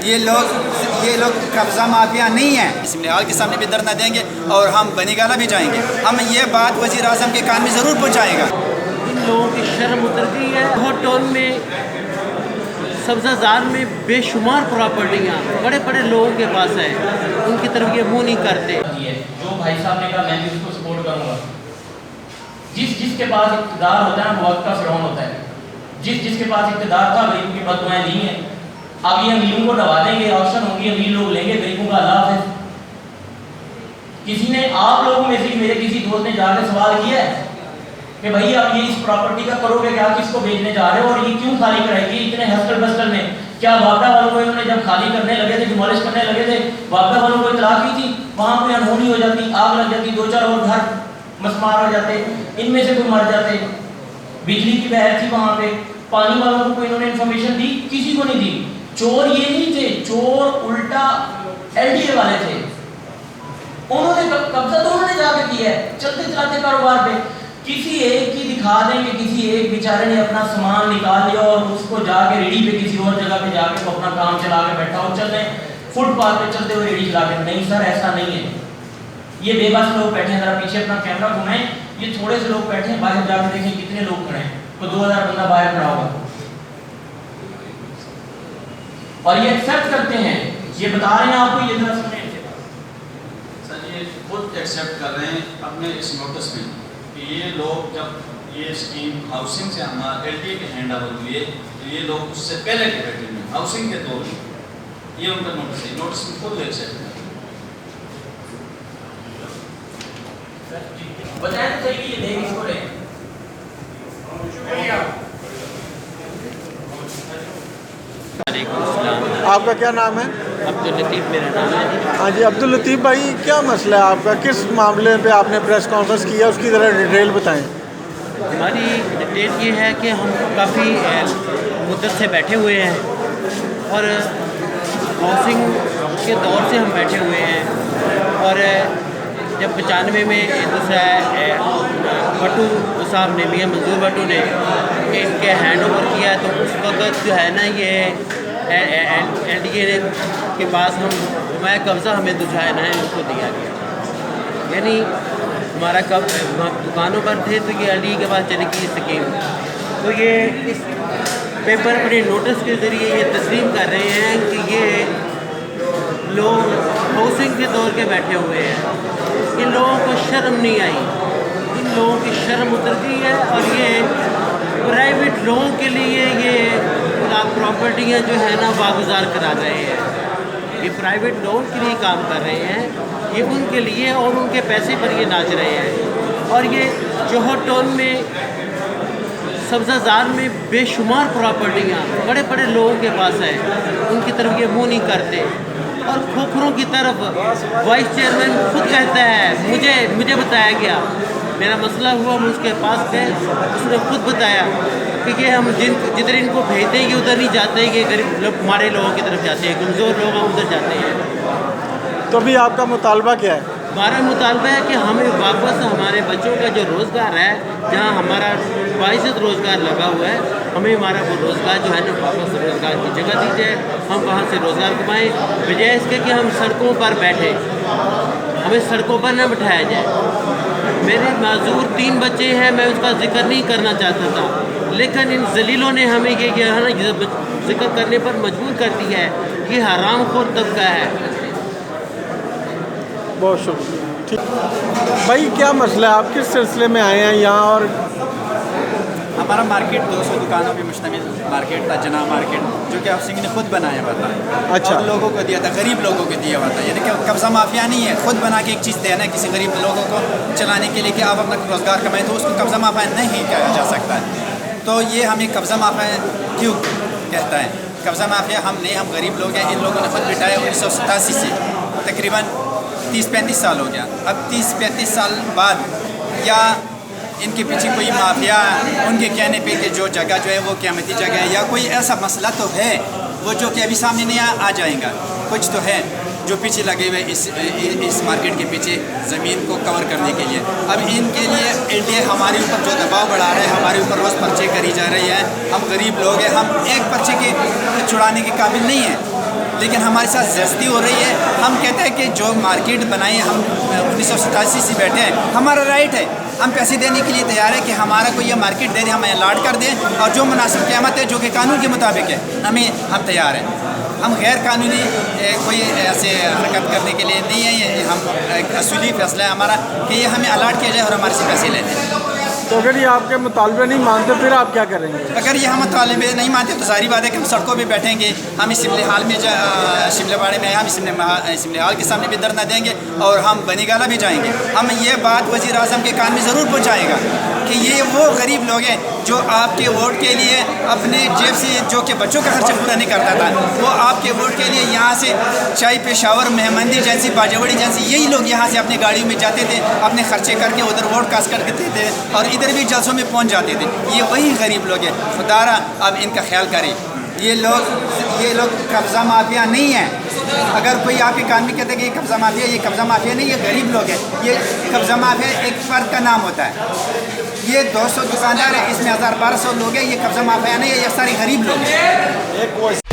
یہ لوگ قبضہ مافیا نہیں ہیں، اس حال کے سامنے بھی در نہ دیں گے اور ہم بنی گالہ بھی جائیں گے. ہم یہ بات وزیر اعظم کے کان میں ضرور پہنچائیں گا. ان لوگوں کی شرم اتر گئی ہے. ہر ٹاؤن میں سبزہ زار میں بے شمار پراپرٹیاں بڑے بڑے لوگوں کے پاس ہیں، ان کی طرف یہ منہ نہیں کرتے. جو بھائی صاحب نے کہا میں بھی اس کو سپورٹ کروں گا. جس کے پاس اقتدار ہوتا ہے وہ وقت کا فرعون ہوتا ہے. جس کے پاس اقتدار تھا غریبوں کی بددعائیں نہیں ہیں. اب یہ امیروں کو دبا دیں گے، آپشن ہوں گی، امیر لوگ لیں گے، غریبوں کا اللہ حافظ. کسی نے آپ لوگوں میں سے میرے کسی دوست نے جا کے سوال کیا ہے کہ بھائی آپ یہ اس پراپرٹی کا کرو گے کیا، کس کو بیچنے جا رہے ہو اور یہ کیوں خالی کرائے گی اتنے ہسٹل بسٹل میں؟ کیا وابڈا والوں کو انہوں نے جب خالی کرنے لگے تھے، ڈیمالش کرنے لگے تھے، وابڈا والوں کو اطلاع کی تھی؟ وہاں پہ انہونی ہو جاتی، آگ لگ جاتی، 2-4 اور گھر مسمار ہو جاتے، ان میں سے کوئی مر جاتے. بجلی کی بہر تھی وہاں پہ، پانی والوں کو کوئی انہوں نے انفارمیشن دی؟ کسی کو نہیں دی. چور یہ نہیں تھے، چور الٹا ایل ڈی اے والے تھے. انہوں نے قبضہ تو انہوں نے جا کے کیا ہے چلتے چلاتے کاروبار پہ. کسی ایک کی دکھا دیں کہ کسی ایک بیچارے نے اپنا سامان نکال لیا اور اس کو جا کے ریڑھی پہ کسی اور جگہ پہ جا کے وہ اپنا کام چلا کے بیٹھا ہو، چل رہے فٹ پاتھ پہ چلتے ہوئے ریڑھی چلا کے. نہیں سر، ایسا نہیں ہے. یہ بے بس لوگ بیٹھے ہیں، ذرا پیچھے اپنا کیمرہ گھمائیں، یہ تھوڑے سے لوگ بیٹھے ہیں، باہر جا کے دیکھیں کتنے لوگ کھڑے ہیں. کوئی 2000 بندہ باہر کھڑا ہوگا اور یہ ایکسیپٹ کرتے ہیں. یہ بتا رہے ہیں آپ کو، یہ ذرا سنیں. سر یہ خود ایکسیپٹ کر رہے ہیں اپنے اس نوٹس میں کہ یہ لوگ جب یہ اسکیم ہاؤسنگ سے ہمارا ایل ڈی اے کے ہینڈ اوور ہوئے تو یہ لوگ اس سے پہلے کے بیٹھے میں ہاؤسنگ کے دور میں، یہ ان کا نوٹس ہے. نوٹس میں خود ایکسیپٹ کر بتائیں تو صحیح کہ یہ دیکھ اس کو لیں. آپ کا کیا نام ہے؟ عبداللطیف میرا نام ہے. ہاں جی عبداللطیف بھائی، کیا مسئلہ ہے آپ کا؟ کس معاملے پہ آپ نے پریس کانفرنس کیا، اس کی ذرا ڈیٹیل بتائیں. ہماری ڈیٹیل یہ ہے کہ ہم کافی مدت سے بیٹھے ہوئے ہیں اور ہاؤسنگ کے دور سے ہم بیٹھے ہوئے ہیں. اور جب 95 میں دوسرا بٹو صاحب نے، میاں منظور بٹو نے ان کے ہینڈ اوور کیا تو اس وقت جو ہے نا یہ ایل ڈی اے کے پاس ہمارا قبضہ ہمیں جو ہے نا ان کو دیا گیا. یعنی ہمارا دکانوں پر تھے تو یہ ایل ڈی اے کے پاس چلی گئی اسکیم. تو یہ اس پیپر اپنے نوٹس کے ذریعے یہ تسلیم کر رہے ہیں کہ یہ لوگ ہاؤسنگ کے دور کے بیٹھے ہوئے ہیں. ان لوگوں کو شرم نہیں آئی، ان لوگوں کی شرم اتر گئی ہے اور یہ پرائیویٹ لوگوں کے لیے یہ پراپرٹیاں جو ہے نا واگزار کرا رہے ہیں. یہ پرائیویٹ لوگوں کے لیے کام کر رہے ہیں، یہ ان کے لیے اور ان کے پیسے پر یہ ناچ رہے ہیں. اور یہ جوہر ٹاؤن میں سبزہ زار میں بے شمار پراپرٹیاں بڑے بڑے لوگوں کے پاس ہیں، ان کی طرف یہ منہ نہیں کرتے. اور کھوکھروں کی طرف وائس چیئرمین خود کہتا ہے، مجھے بتایا گیا، میرا مسئلہ ہوا، ہم اس کے پاس گئے، اس نے خود بتایا کہ یہ ہم جدھر ان کو بھیجتے ہیں یہ ادھر نہیں جاتے، یہ غریب لوگ ہمارے لوگوں کی طرف جاتے ہیں، کمزور لوگ ہم ادھر جاتے ہیں. تو ابھی آپ کا مطالبہ کیا ہے؟ ہمارا مطالبہ ہے کہ ہمیں واپس ہمارے بچوں کا جو روزگار ہے، جہاں ہمارا باعزت روزگار لگا ہوا ہے، ہمیں ہمارا وہ روزگار جو ہے نا واپس روزگار کی جگہ دی جائے. ہم وہاں سے روزگار کمائیں، بجائے اس کے کہ ہم سڑکوں پر بیٹھیں. ہمیں سڑکوں پر نہ بٹھایا جائے. میرے معذور 3 بچے ہیں، میں اس کا ذکر نہیں کرنا چاہتا تھا، لیکن ان ذلیلوں نے ہمیں یہ ذکر کرنے پر مجبور کر دیا ہے. یہ حرام خور طبقہ ہے. بہت شکریہ. ٹھیک بھائی، کیا مسئلہ ہے؟ آپ کس سلسلے میں آئے ہیں یہاں؟ اور ہمارا مارکیٹ 200 دکانوں پہ مشتمل مارکیٹ تھا، جناب مارکیٹ، جو کہ آپ سنگھ نے خود بنایا ہوا تھا. اچھا. اور لوگوں کو دیا تھا، غریب لوگوں کو دیا ہوا تھا. یعنی کہ قبضہ مافیا نہیں ہے، خود بنا کے ایک چیز دینا ہے کسی غریب لوگوں کو چلانے کے لیے کہ آپ اپنا روزگار کمائیں، تو اس کو قبضہ مافیا نہیں کہا جا سکتا ہے. تو یہ ہمیں قبضہ مافیا کیوں کہتا ہے؟ قبضہ مافیا ہم نہیں، ہم غریب لوگ ہیں. ان لوگوں نے خود بٹھایا 1987 سے، تقریباً 30-35 سال ہو گیا. اب 30-35 سال بعد یا ان کے پیچھے کوئی مافیا ان کے کہنے پہ کہ جو جگہ جو ہے وہ قیامتی جگہ ہے، یا کوئی ایسا مسئلہ تو ہے وہ جو کہ ابھی سامنے نہیں آ جائیں گا. کچھ تو ہے جو پیچھے لگے ہوئے اس مارکیٹ کے پیچھے زمین کو کور کرنے کے لیے. اب ان کے لیے ایل ڈی اے ہمارے اوپر جو دباؤ بڑھا رہا ہے، ہمارے اوپر روز پرچے کری جا رہی ہے. ہم غریب لوگ ہیں، ہم ایک پرچے کے چھڑانے کے قابل نہیں ہیں. لیکن ہمارے ساتھ زیادتی ہو رہی ہے. ہم کہتے ہیں کہ جو مارکیٹ بنائی ہم 1987 سے بیٹھے ہیں, ہمارا رائٹ ہے, ہم پیسے دینے کے لیے تیار ہیں کہ ہمارا کوئی یہ مارکیٹ دے دیں, ہمیں الاٹ کر دیں, اور جو مناسب قیمت ہے جو کہ قانون کے مطابق ہے ہم تیار ہیں. ہم غیر قانونی کوئی ایسے حرکت کرنے کے لیے نہیں ہے. یہ ہم ایک اصولی فیصلہ ہے ہمارا کہ یہ ہمیں الاٹ کیا جائے اور ہمارے سے پیسے لیتے ہیں. تو اگر یہ آپ کے مطالبے نہیں مانتے پھر آپ کیا کریں گے؟ اگر یہ ہم مطالبے نہیں مانتے تو ظاہری بات ہے کہ ہم سڑکوں پہ بیٹھیں گے. ہم اسمبلی ہال میں شملے باڑے میں ہم اسمبلی ہال کے سامنے بھی دھرنا دیں گے, اور ہم بنی گالہ بھی جائیں گے. ہم یہ بات وزیر اعظم کے کان میں ضرور پہنچائے گا کہ یہ وہ غریب لوگ ہیں جو آپ کے ووٹ کے لیے اپنے جیب سے, جو کہ بچوں کا خرچہ پورا نہیں کرتا تھا, وہ آپ کے ووٹ کے لیے یہاں سے چائے پشاور, مہمندی جیسی, باجوڑی جیسی, یہی لوگ یہاں سے اپنی گاڑیوں میں جاتے تھے, اپنے خرچے کر کے ادھر ووٹ کاسٹ کر کے تھے اور ادھر بھی جلسوں میں پہنچ جاتے تھے. یہ وہی غریب لوگ ہیں. خدارا اب ان کا خیال کریں. یہ لوگ قبضہ مافیا نہیں ہیں. اگر کوئی آپ کے کان میں کہتے ہیں کہ یہ قبضہ مافیا, یہ قبضہ مافیا نہیں, یہ غریب لوگ ہیں. یہ قبضہ مافیا ایک فرد کا نام ہوتا ہے. یہ 200 دکاندار ہیں, اس میں 1200 لوگ ہیں. یہ قبضہ مافیا نہیں ہے, یہ سارے غریب لوگ ہیں.